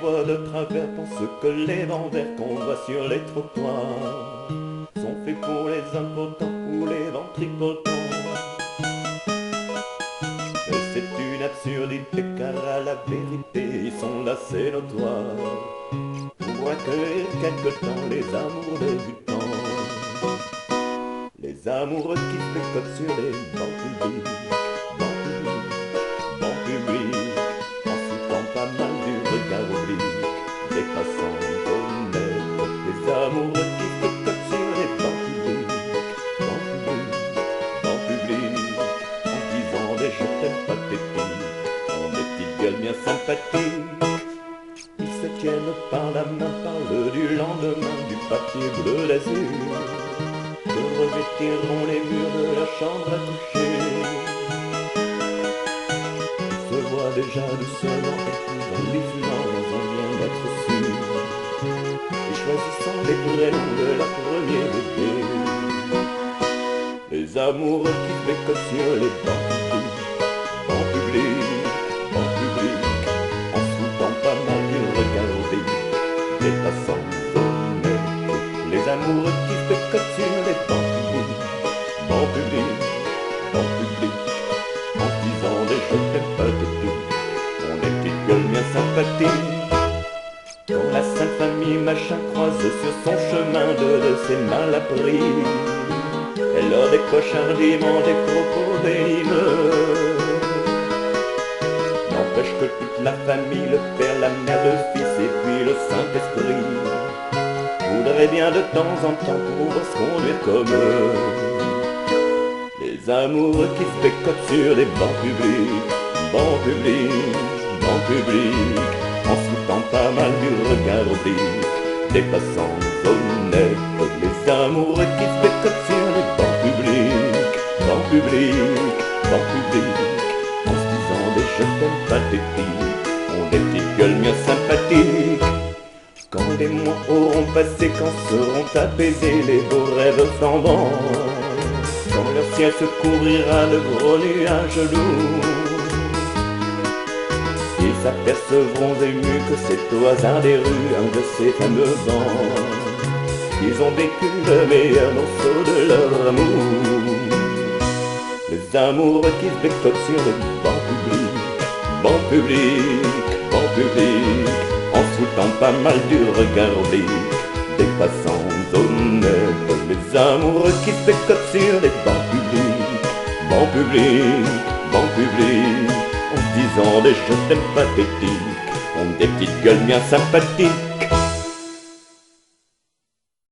voient de travers pensent que les vents verts qu'on voit sur les trottoirs sont faits pour les impotents ou les ventripotents. Mais c'est une absurdité car à la vérité ils sont là, c'est notoire, pour accueillir quelque temps les amours débutants. Les amoureux qui fréquentent sur les bancs publics, bancs publics, bancs publics, en foutant pas mal du regard oblique des passants honnêtes. Les amoureux qui fréquentent sur les bancs publics, bancs publics, bancs publics, en disant des je t'aime pathétiques, ont des petites gueules bien sympathiques. Ils se tiennent par la main, parlent du lendemain, du papier bleu d'azur, que revêtiront les murs de la chambre à coucher. Ils se voient déjà doucement épousant les fumants dans un bien-être sûr, et choisissant les prénoms de leur premier bébé. Les amoureux qui bécotent sur les bancs publics, bancs publics, en se foutant pas mal du regard oblique des passants honnêtes. Les amoureux qui bécotent sur les bancs publics, bancs publics, bancs publics, en se disant des je t'aime pathétiques, ont des petites gueules bien sympathiques. Quand la sainte famille machin croise sur son chemin de ces malabris, elle leur décoche hardiment des propos venimeux. N'empêche que toute la famille, le père, la mère, le fils et puis le Saint-Esprit, voudraient bien de temps en temps pouvoir se conduire comme eux. Les amoureux qui se bécotent sur les bancs publics, bancs publics, bancs publics, en se foutant pas mal du regard oblique des passants honnêtes. Les amoureux qui se bécotent sur les bancs publics, bancs publics, bancs publics, en se disant des je t'aime pathétiques, ont des petites gueules bien sympathiques. Quand les mois auront passé, quand seront apaisés les beaux rêves flambants, quand leur ciel se couvrira de gros nuages lourds, ils s'apercevront émus que c'est au hasard des rues, un de ces fameux vents, ils ont vécu le meilleur morceau de leur amour. Les amoureux qui se bécotent sur les bancs publics, bancs publics, bancs publics, en se foutant pas mal du regard oblique des passants honnêtes. Les amoureux qui se bécotent sur les bancs publics, bancs publics, bancs publics, en se disant des je t'aime pathétiques, ont des petites gueules bien sympathiques.